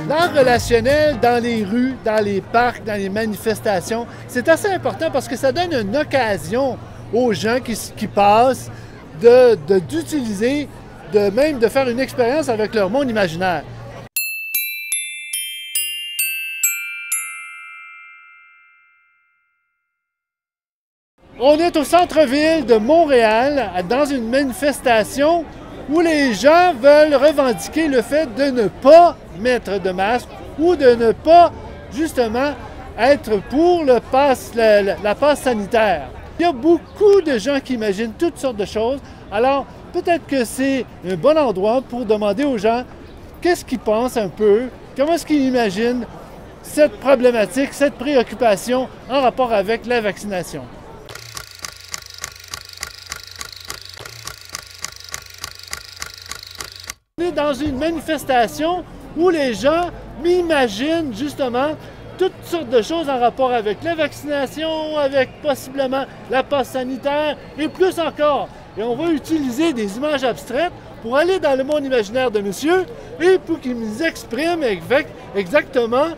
L'art relationnel dans les rues, dans les parcs, dans les manifestations, c'est assez important parce que ça donne une occasion aux gens qui passent d'utiliser, même de faire une expérience avec leur monde imaginaire. On est au centre-ville de Montréal, dans une manifestation où les gens veulent revendiquer le fait de ne pas mettre de masque ou de ne pas, justement, être pour la passe sanitaire. Il y a beaucoup de gens qui imaginent toutes sortes de choses. Alors, peut-être que c'est un bon endroit pour demander aux gens qu'est-ce qu'ils pensent un peu, comment est-ce qu'ils imaginent cette problématique, cette préoccupation en rapport avec la vaccination. On est dans une manifestation où les gens m'imaginent justement toutes sortes de choses en rapport avec la vaccination, avec possiblement la passe sanitaire et plus encore. Et on va utiliser des images abstraites pour aller dans le monde imaginaire de monsieur et pour qu'il nous exprime exactement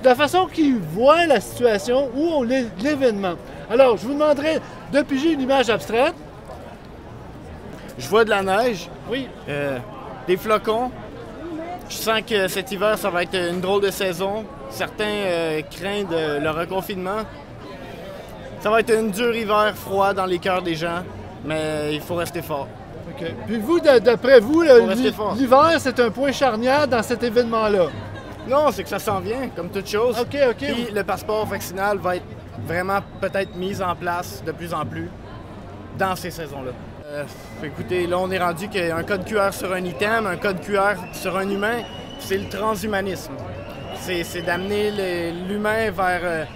la façon qu'il voit la situation ou l'événement. Alors, je vous demanderai de piger une image abstraite. Je vois de la neige, Oui. des flocons. Je sens que cet hiver, ça va être une drôle de saison. Certains craignent le reconfinement. Ça va être un dur hiver froid dans les cœurs des gens, mais il faut rester fort. OK. Puis vous, d'après vous, rester fort. l'hiver, c'est un point charnière dans cet événement-là. Non, c'est que ça s'en vient, comme toute chose. OK. Puis le passeport vaccinal va être vraiment peut-être mis en place de plus en plus dans ces saisons-là. Écoutez, là, on est rendu qu'il y a un code QR sur un item, un code QR sur un humain. C'est le transhumanisme. C'est d'amener l'humain vers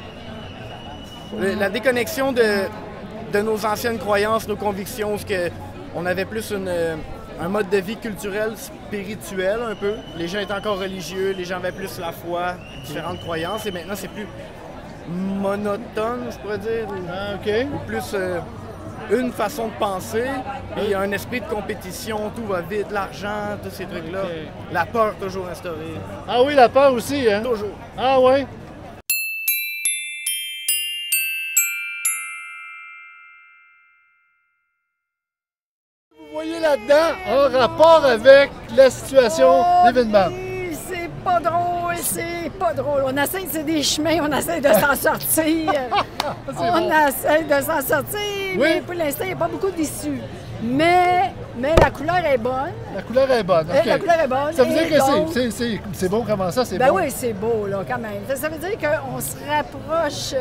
la déconnexion de nos anciennes croyances, nos convictions, parce qu'on avait plus un mode de vie culturel, spirituel un peu. Les gens étaient encore religieux, les gens avaient plus la foi, différentes croyances, et maintenant c'est plus monotone, je pourrais dire. Ah, OK. Ou plus une façon de penser, et un esprit de compétition, tout va vite, l'argent, tous ces trucs-là. OK. La peur toujours instaurée. Ah oui, la peur aussi, hein? Toujours. Ah ouais? Vous voyez là-dedans un rapport avec la situation d'événement. Oui, c'est pas drôle, c'est pas drôle. On essaie, c'est des chemins, on essaie de s'en sortir. Essaie de s'en sortir, mais pour l'instant, il n'y a pas beaucoup d'issues. Mais la couleur est bonne. La couleur est bonne, OK. La couleur est bonne. Ça veut dire et donc, que c'est bon comment ça, c'est ben bon? oui, c'est beau, là, quand même. Ça veut dire qu'on se rapproche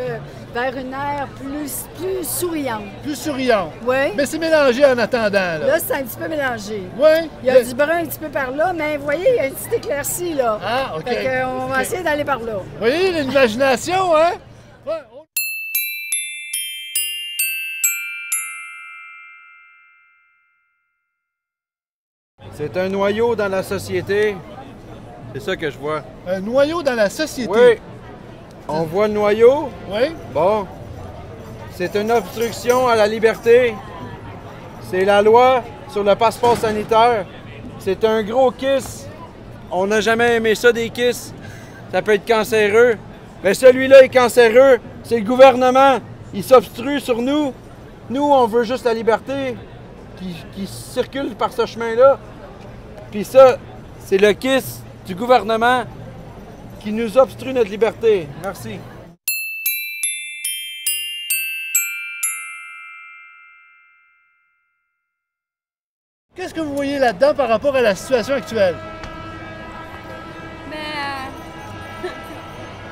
vers une ère plus souriante. Plus souriant. Oui. Mais c'est mélangé en attendant, là. Là, c'est un petit peu mélangé. Oui. Il y a du brun un petit peu par là, mais vous voyez, il y a une petite éclaircie, là. Ah, OK. Fait qu'on va essayer d'aller par là. Vous voyez l'imagination, hein? Ouais, C'est un noyau dans la société. C'est ça que je vois. Un noyau dans la société. Oui. On voit le noyau. Oui. Bon. C'est une obstruction à la liberté. C'est la loi sur le passeport sanitaire. C'est un gros kiss. On n'a jamais aimé ça, des kisses. Ça peut être cancéreux. Mais celui-là est cancéreux. C'est le gouvernement. Il s'obstrue sur nous. Nous, on veut juste la liberté qui circule par ce chemin-là. Puis ça, c'est le kiss du gouvernement qui nous obstrue notre liberté. Merci. Qu'est-ce que vous voyez là-dedans par rapport à la situation actuelle?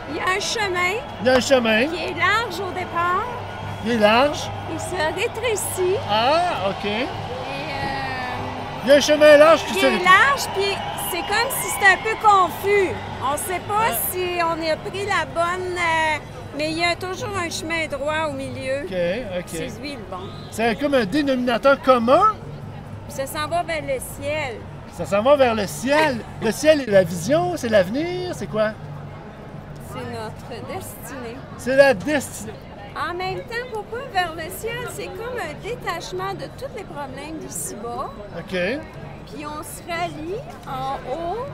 Il y a un chemin Il y a un chemin. qui est large au départ, Il est large. il se rétrécit Ah, OK. et Il y a un chemin large qui qui se... est large, puis c'est comme si c'était un peu confus. On ne sait pas si on a pris la bonne... mais il y a toujours un chemin droit au milieu. OK, OK. C'est lui le bon. C'est comme un dénominateur commun. Puis ça s'en va vers le ciel. Ça s'en va vers le ciel. Le ciel est la vision, c'est l'avenir, c'est quoi? C'est notre destinée. C'est la destinée. En même temps, pourquoi vers le ciel? C'est comme un détachement de tous les problèmes d'ici-bas. OK. Puis on se rallie en haut.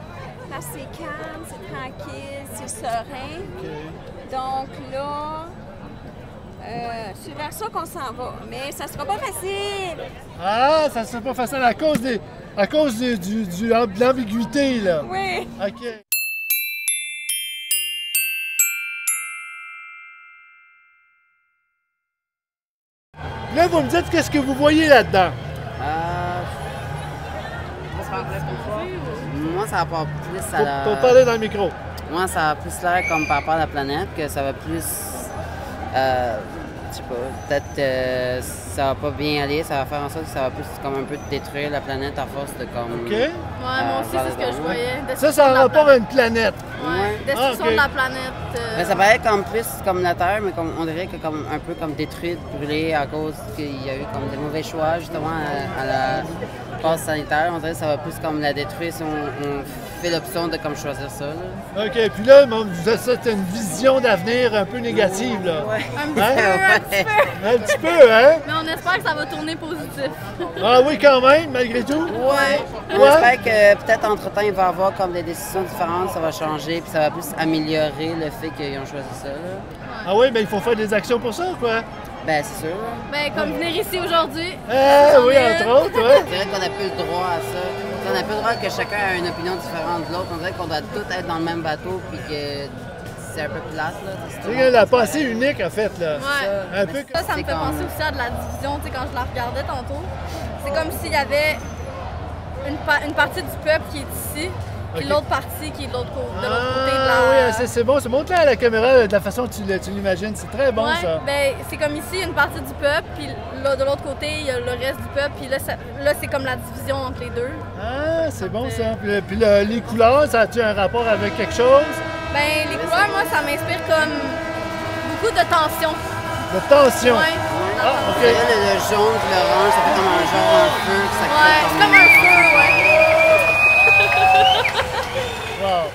Là, c'est calme, c'est tranquille, c'est serein. OK. Donc là, c'est vers ça qu'on s'en va. Mais ça sera pas facile. Ah, ça serait pas facile à cause de l'ambiguïté, là. Oui. OK. Là, vous me dites qu'est-ce que vous voyez là-dedans. Moi, ça va pas plus à la... Pour parler dans le micro. Moi, ça va plus l'air comme par rapport à la planète, que ça va plus... je sais pas, peut-être ça va pas bien aller, ça va faire en sorte que ça va plus comme un peu détruire la planète à force de comme... OK. Ouais, moi aussi, c'est ce que je voyais. Ça a rapport à une planète. Ouais, destruction Ah, ok. de la planète. Mais ça paraît comme plus comme la Terre, mais comme, on dirait que comme un peu comme détruite, brûlée à cause qu'il y a eu comme des mauvais choix justement à la passe sanitaire. On dirait que ça va plus comme la détruire si on fait l'option de comme choisir ça. Là. OK. Puis là, c'est une vision d'avenir un peu négative, là. Ouais. Un petit Hein? peu, un petit peu. Un petit peu, hein? Mais on espère que ça va tourner positif. Ah oui, quand même, malgré tout. Ouais. On Ouais. espère que peut-être entre-temps, il va y avoir comme des décisions différentes, ça va changer, puis ça va plus améliorer le fait qu'ils ont choisi ça. Là. Ah oui, mais il faut faire des actions pour ça, quoi. Ben, c'est sûr. Ben, comme venir ici aujourd'hui. Oui, entre autres, ouais. Je dirais qu'on n'a plus le droit à ça. On n'a plus le droit que chacun ait une opinion différente de l'autre. On dirait qu'on doit tous être dans le même bateau, puis que c'est un peu plate. Là. C'est la pensée unique, en fait, là. Ouais. Un peu Ça me C'est fait comme- penser aussi à de la division, tu sais, quand je la regardais tantôt. C'est comme s'il y avait une partie du peuple qui est ici, puis Ok. l'autre partie qui est de l'autre côté, de la... Ah oui, c'est bon. Montre-le à la caméra de la façon que tu l'imagines. C'est très bon, Ouais, ça. ben, c'est comme ici, il y a une partie du peuple, puis là, de l'autre côté, il y a le reste du peuple, puis là, c'est comme la division entre les deux. Ah, c'est bon, ça. Puis les couleurs, ça a-tu un rapport avec quelque chose? Ben, les couleurs, moi, ça m'inspire comme beaucoup de tension. De tension. Ouais. Ah, OK. Le jaune puis l'orange, ça fait comme un genre un feu. que ça crée Ouais, c'est comme un feu, ouais. Wow.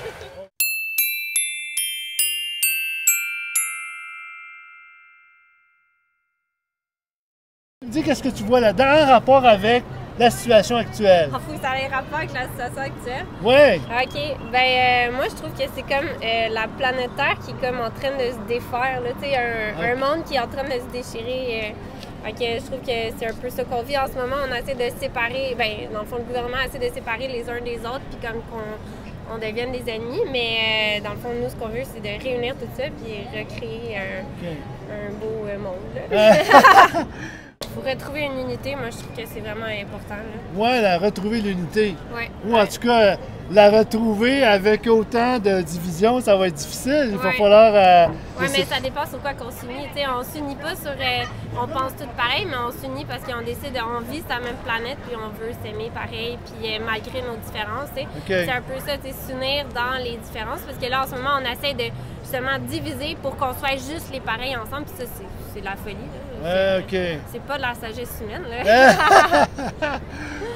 Tu me dis qu'est-ce que tu vois là-dedans en rapport avec la situation actuelle? Il faut que ça ait rapport avec la situation actuelle. Oui. OK. Moi, je trouve que c'est comme la planète Terre qui est comme en train de se défaire. Là. Tu sais, un monde qui est en train de se déchirer. Je trouve que c'est un peu ça qu'on vit en ce moment. On essaie de se séparer. Dans le fond, le gouvernement essaie de séparer les uns des autres, puis comme qu'on devienne des ennemis. Mais dans le fond, nous, ce qu'on veut, c'est de réunir tout ça, puis recréer un beau monde. Là. Pour retrouver une unité, moi, je trouve que c'est vraiment important. Ouais, retrouver l'unité. Ouais. Ou en tout cas, la retrouver avec autant de divisions, ça va être difficile. Il va Ouais. falloir... Oui, mais ça dépend sur quoi qu'on s'unit. Tu sais, on s'unit pas sur... on pense tout pareil, mais on s'unit parce qu'on décide, on vit sur la même planète, puis on veut s'aimer pareil, puis malgré nos différences. Tu sais. OK. C'est un peu ça, tu sais, s'unir dans les différences. Parce que là, en ce moment, on essaie de justement diviser pour qu'on soit juste les pareils ensemble. Puis ça, c'est de la folie. Là. Ouais, OK. C'est pas de la sagesse humaine. Là.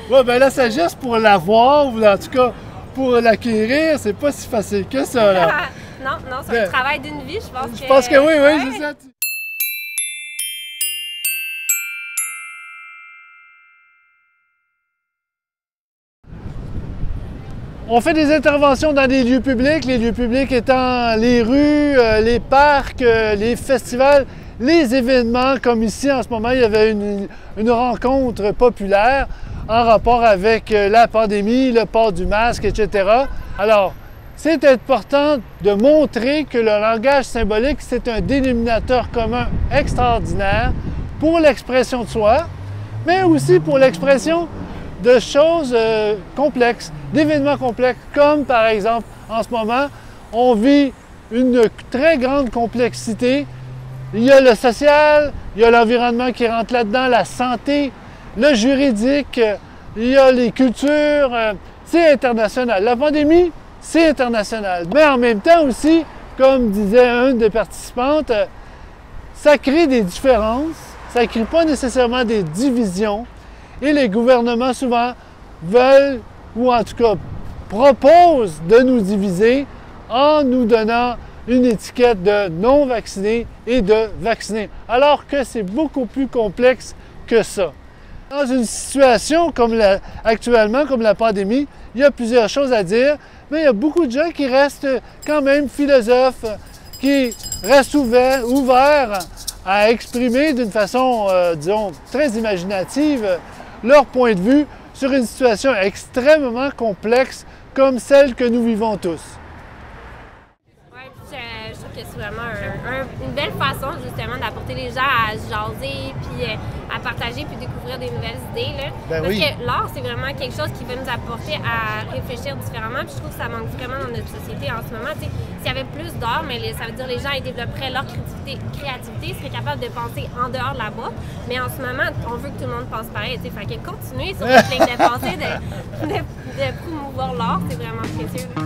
Ouais, ben la sagesse pour l'avoir, ou en tout cas pour l'acquérir, c'est pas si facile que ça, là. non, c'est Ben, un travail d'une vie, je pense. Je pense que oui, Ouais. c'est ça. On fait des interventions dans des lieux publics, les lieux publics étant les rues, les parcs, les festivals, les événements, comme ici en ce moment, il y avait une rencontre populaire en rapport avec la pandémie, le port du masque, etc. Alors, c'est important de montrer que le langage symbolique, c'est un dénominateur commun extraordinaire pour l'expression de soi, mais aussi pour l'expression de choses complexes, d'événements complexes, comme par exemple, en ce moment, on vit une très grande complexité. Il y a le social, il y a l'environnement qui rentre là-dedans, la santé, le juridique, il y a les cultures, c'est international. La pandémie, c'est international. Mais en même temps aussi, comme disait une des participantes, ça crée des différences, ça ne crée pas nécessairement des divisions. Et les gouvernements souvent veulent, ou en tout cas proposent de nous diviser en nous donnant une étiquette de non vacciné et de vacciné, alors que c'est beaucoup plus complexe que ça. Dans une situation comme actuellement, comme la pandémie, il y a plusieurs choses à dire, mais il y a beaucoup de gens qui restent quand même philosophes, qui restent ouverts à exprimer d'une façon, disons, très imaginative leur point de vue sur une situation extrêmement complexe comme celle que nous vivons tous. Je trouve que c'est vraiment une belle façon justement d'apporter les gens à jaser, puis à partager, puis découvrir des nouvelles idées. Là. Parce que l'art, c'est vraiment quelque chose qui va nous apporter à réfléchir différemment. Puis je trouve que ça manque vraiment dans notre société en ce moment. S'il y avait plus d'art, mais ça veut dire que les gens ils développeraient leur créativité, seraient capables de penser en dehors là-bas. Mais en ce moment, on veut que tout le monde pense pareil. Fait que continuer sur cette ligne de pensée, de promouvoir l'art, c'est vraiment précieux. Là.